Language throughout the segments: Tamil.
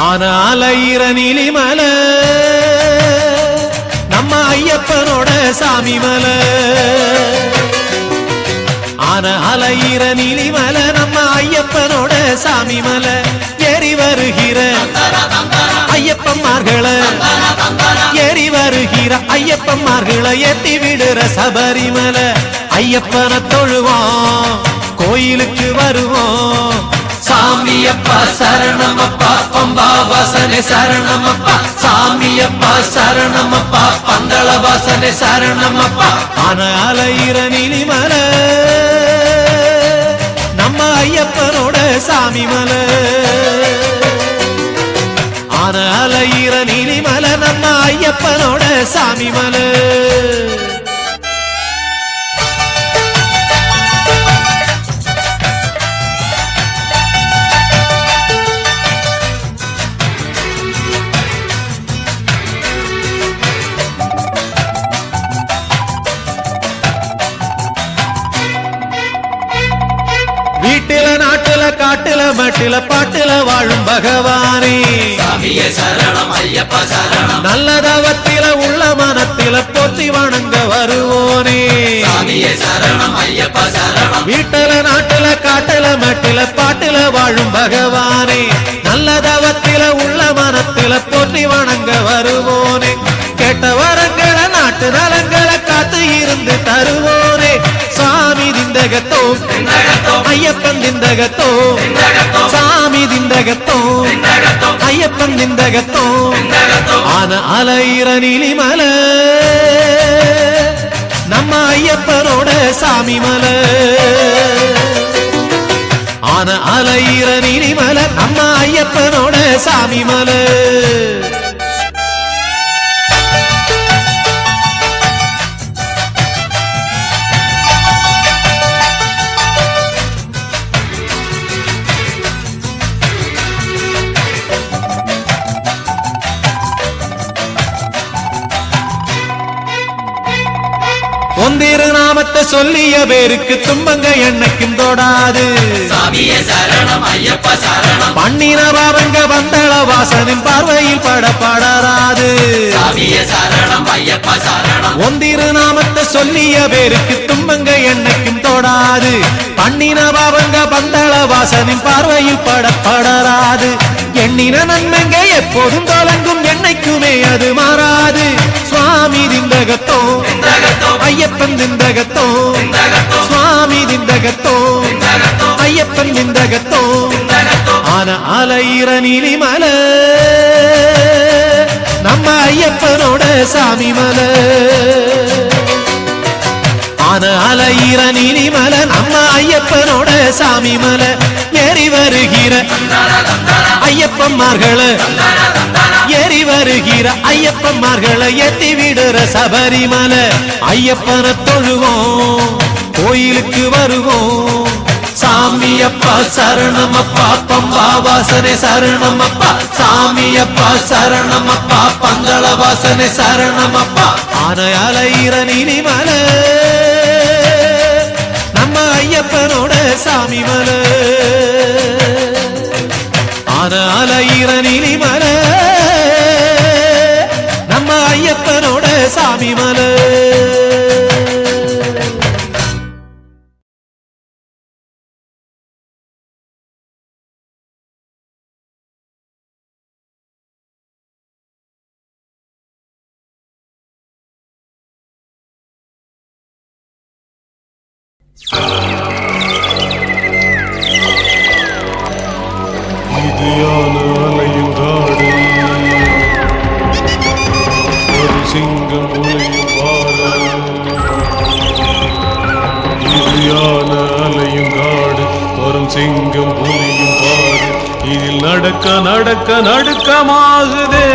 ஆனால ஈரநிலி மலை நம்ம ஐயப்பனோட சாமி மலை. ஆனால ஈரநிலி மலை நம்ம ஐயப்பனோட சாமி மலை. ஏறி வருகிற ஐயப்பன்மார்களை ஏறி வருகிற ஐயப்பன்மார்களை ஏத்தி விடுற சபரிமலை. ஐயப்பனை தொழுவோம் கோயிலுக்கு வருவோம். சாமியப்பா சரணமப்பா பம்பா வாசனே சரணமப்பா. சாமியப்பா சரணமப்பா பந்தள வாசனே சரணமப்பா. ஆனால ஈரநிலி மலை நம்ம ஐயப்பனோட சாமி மலை. ஆனால ஈரநிலி மலை நம்ம ஐயப்பனோட சாமி மலை. வீட்டில நாட்டுல காட்டுல மட்டில பாட்டுல வாழும் பகவானே சாமியே சரணம் ஐயப்பா சரணம். நல்ல தவத்தில உள்ள மனத்தில போற்றி வணங்க வருவோனே சாமியே சரணம் ஐயப்பா சரணம். வீட்டில நாட்டுல காட்டுல மட்டில பாட்டுல வாழும் பகவானே நல்ல தவத்தில உள்ள மனத்தில போற்றி வணங்க வருவோனே. கேட்ட வரங்களை நாட்டு நலங்களை காத்து இருந்து தருவோனே. சாமி திந்தகத்தோ ஐயப்பன் திந்தகத்தோ. சாமி திந்தகத்தோ ஐயப்பன் திந்தகத்தோ. ஆனால ஈரநிலி மலை நம்ம ஐயப்பனோட சாமி மலை. ஆனால ஈரநிலி மலை நம்ம ஐயப்பனோட சாமி மலை. ஒந்திரு நாமத்தை சொல்லிய பேருக்கு துன்பங்க என்னைக்கும் தொடாது. சாமியே சரணம் ஐயப்பா சரணம். பண்ணின பாவங்க வந்தள வாசனின் பார்வையில் படப்படராது. சாமியே சரணம் ஐயப்பா சரணம். ஒந்திரு நாமத்தை சொல்லிய பேருக்கு துன்பங்க என்னைக்கும் தொடாது. பண்ணின பாவங்க வந்தள வாசனின் பார்வையில் படப்படராது. எண்ணின நன்மைங்க எப்போதும் தொடங்கும் என்னைக்குமே அது மாறாது. சுவாமி திந்தகத்தோ ஐயப்பன் திந்தகத்தோ. சுவாமி திந்தகத்தோ ஐயப்பன் திந்தகத்தோ. ஆனால ஈரநிலி மலை நம்ம ஐயப்பனோட சாமி மலை. ஆனால ஈரநிலி மலை நம்ம ஐயப்பனோட சாமி மலை. ஏறி வருகிற ஐயப்பன்மார்களை ஏறி வருகிற ஐயப்பன்மார்களை ஏத்தி விடுற சபரிமலை. ஐயப்பனை தொழுவோம் கோயிலுக்கு வருவோம். சாமியப்பா சரணமப்பா பம்பா வாசனே சரணமப்பா. சாமியப்பா சரணமப்பா பந்தள வாசனே சரணமப்பா. ஆனால ஈரநிலி மலை நம்ம ஐயப்பனோட சாமி மலை. ஆனால ஈரநிலி மலை நம்ம ஐயப்பனோட சாமி மலை. இதையான அலையும் காடு ஒரு சிங்கம் உலையும் பாரு. இதையான அலையும் காடு வரும் சிங்கம் புலியும் பாரு. இதில் நடக்க நடக்க நடுக்கமாகுதே.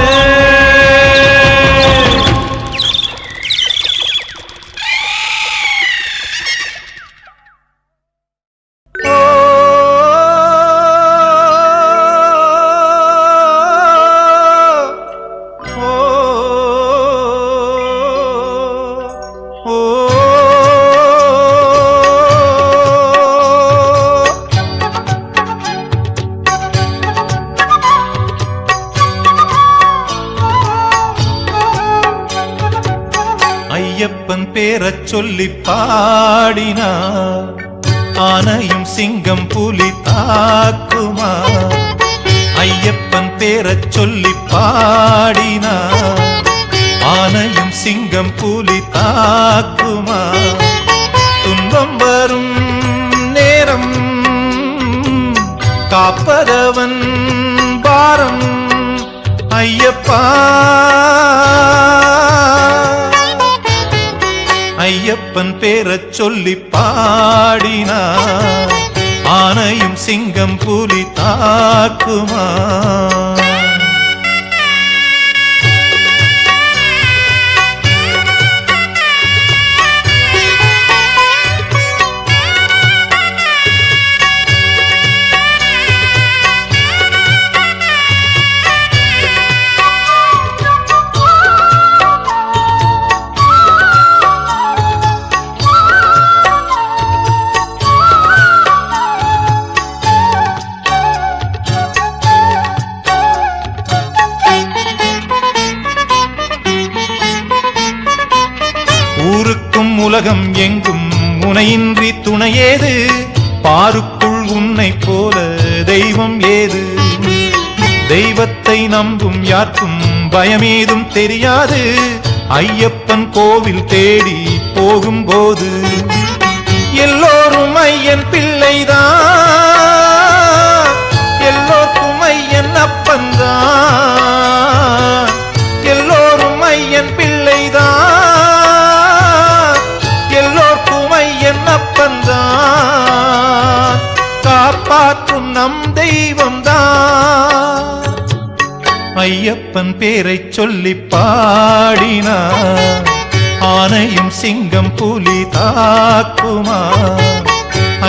ஐயப்பன் பேரச் சொல்லி பாடினார் ஆனையும் சிங்கம் புலி தாக்குமா ஐயப்பன் பேரச் சொல்லி பாடினார் ஆனையும் சிங்கம் புலி தாக்குமா துன்பம் வரும் நேரம் காப்பதவன் பாரம் ஐயப்பா ஐயப்பன் பேரச் சொல்லி பாடினார் ஆனையும் சிங்கம் புலி தாக்குமா ஊருக்கும் உலகம் எங்கும் முனையின்றி துணையேது பாருக்குள் உன்னை போல தெய்வம் ஏது தெய்வத்தை நம்பும் யாருக்கும் பயமேதும் தெரியாது ஐயப்பன் கோவில் தேடி போகும்போது எல்லோரும் ஐயன் பிள்ளைதான் எல்லோருக்கும் ஐயன் அப்பன்தான் எல்லோரும் ஐயன் பிள்ளைதான் அப்பன்தான் காப்பாற்றும் நம் தெய்வம்தான் ஐயப்பன் பேரைச் சொல்லி பாடினார் ஆனையும் சிங்கம் புலி தாக்குமா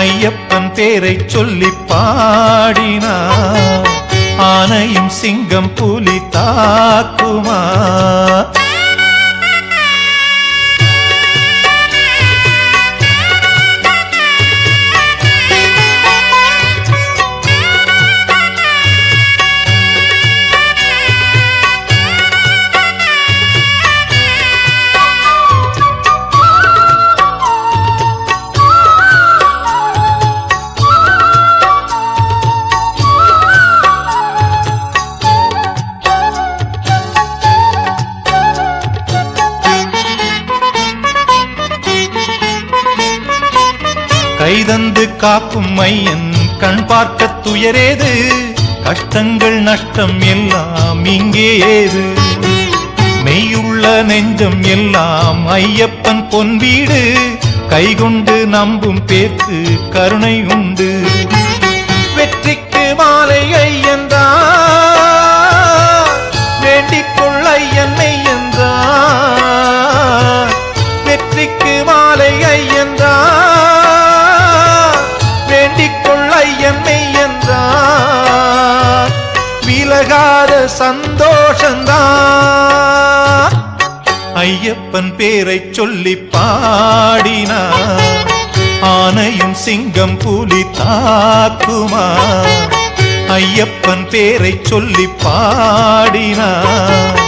ஐயப்பன் பேரைச் சொல்லி பாடினார் ஆனையும் சிங்கம் புலி தாக்குமா கைதந்து காக்கும் மையன் கண் பார்க்க துயரேது கஷ்டங்கள் நஷ்டம் எல்லாம் இங்கே ஏது மெய்யுள்ள நெஞ்சம் எல்லாம் ஐயப்பன் பொன் வீடு கைகொண்டு நம்பும் பேர்க்கு கருணை உண்டு வெற்றிக்கு மாலை ஐயன்தான் வேண்டிக்கொள் ஐயன் மெய்யன்தான் வெற்றிக்கு மாலை ஐயன்தான் விலகாத சந்தோஷந்தான் ஐயப்பன் பேரைச் சொல்லி பாடினார் ஆனையும் சிங்கம் புலி தாக்குமா ஐயப்பன் பேரைச் சொல்லி பாடினார்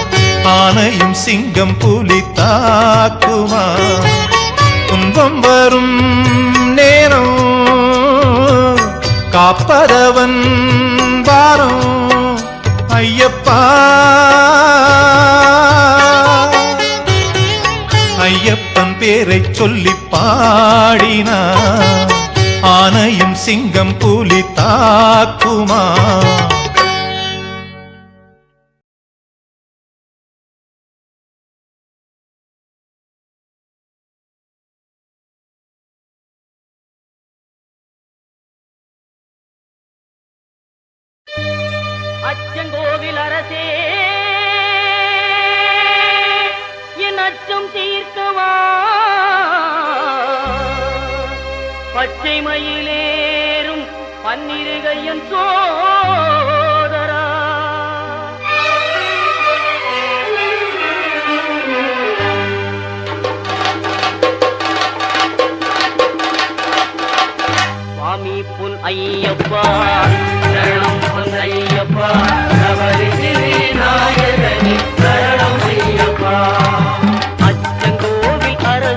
ஆனையும் சிங்கம் புலி தாக்குமா துன்பம் வரும் நேரம் காப்பதவன் பாரம் ஐயப்பா ஐயப்பன் பேரைச் சொல்லி பாடினார் ஆனையும் சிங்கம் புலி தாக்குமா அச்சங்கோவில் அரசே என் அச்சம் தீர்க்கவா பச்சை மயிலேறும் பன்னிருகையன் சோதரா சுவாமி புன் ஐயப்பா சரணம் புன் ஐயப்பா நாயகனே சரணம் ஐயப்பா அச்சங்கோவில் அரசே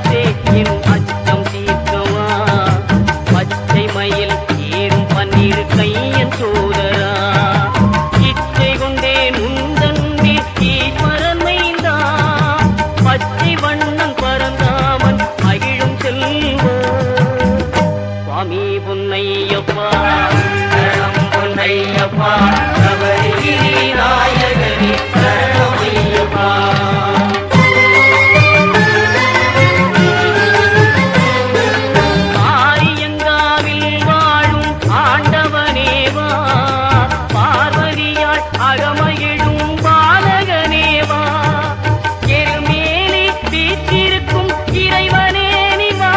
ஐயப்பா சபரிகிரி நாயகனே சரணம் ஐயப்பா ஆரியங்காவில் வாழும் ஆண்டவனேவா பார்வதியால் அகமகிழும் பாலகனேவா எருமேலி வீற்றிருக்கும் இறைவனே நிவா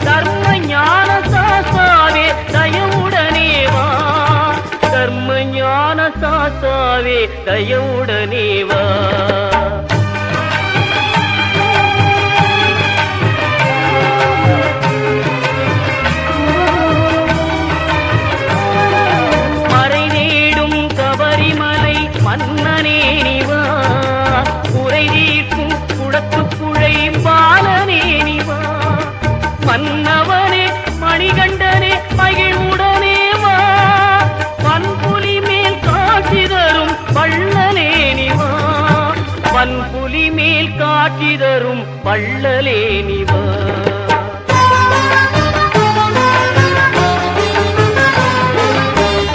தர்ம ஞான சாஸ்தாவே தயவுடனேவா தர்ம ஞான சாஸ்தாவே தயவுடனேவா மறை தேடும் கபரிமலை மன்னனே நிவா குறை தீர்க்கும் குடத்துக்குழை பாலனே நிவா மன்னவனே மணிகண்டனே மகிழ்வுடனே வா பன்புலி மேல் காட்சி தரும் வள்ளலே நிவா பன்புலி மேல் காட்சி தரும் வள்ளலே நிவா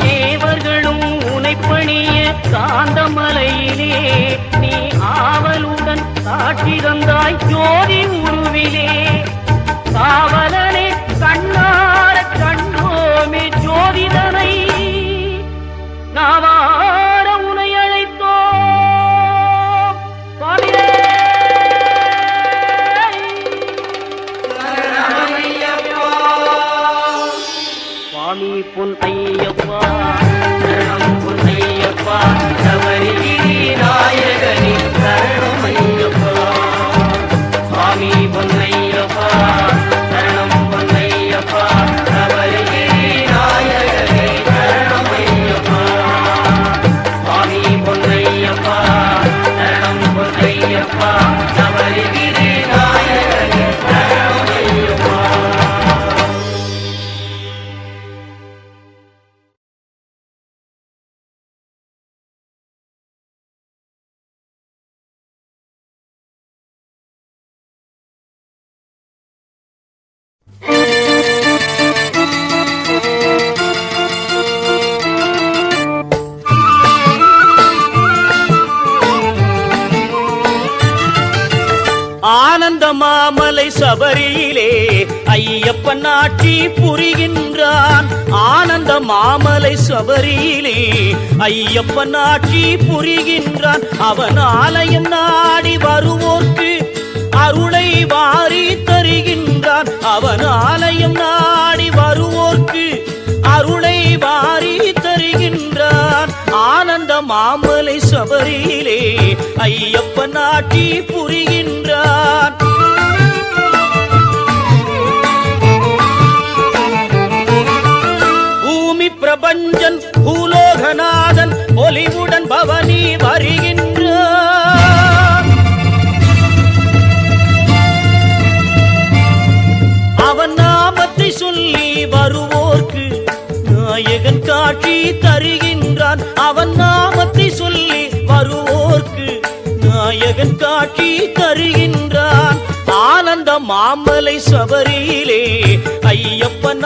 தேவர்களும் உனைப்பணிய காந்தமலையிலே நீ ஆவலுடன் காட்சி தந்தாய் ஜோதி உருவிலே காவலனே கண்ணார கண்டோமே ஜோதிதனை நாவார உனை அழைத்தோம் சுவாமியே. சுவாமி பொன் ஐயப்பா சரணம் பொன் ஐயப்பா சபரிகிரி நாயகனே சரணம் ஐயப்பா சுவாமி பொன் ஐயப்பா சரணம் பொன் ஐயப்பா சபரிகிரி நாயகனே சரணம் ஐயப்பா சுவாமி பொன் ஐயப்பா சரணம் பொன் ஐயப்பா சபரிகிரி நாயகனே சரணம் ஐயப்பா ஆனந்த மாமலை சபரியிலே ஐயப்பன் ஆட்சி புரிகின்றான் ஆனந்த மாமலை சபரியிலே ஐயப்பன் ஆட்சி புரிகின்றான் அவன் ஆலயம் நாடி வருவோர்க்கு அருளை வாரி தருகின்றான் அவன் ஆலயம் நாடி வருவோர்க்கு அருளை வாரி தருகின்றான் ஆனந்த மாமலை சபரியிலே ஐயப்பன் ஆட்சி புரிகின்றான் பூமி பிரபஞ்சன் பூலோகநாதன் ஒலிவுடன் பவனி வருகின்றான் அவன் நாமத்தை சொல்லி வருவோர்க்கு நாயகன் காட்சி தருகின்றான் அவன் நாமத்தை சொல்லி வருவோர்க்கு நாயகன் காட்சி தருகின்றான் ஆனந்த மாமலை சபரியிலே ஐயப்பன்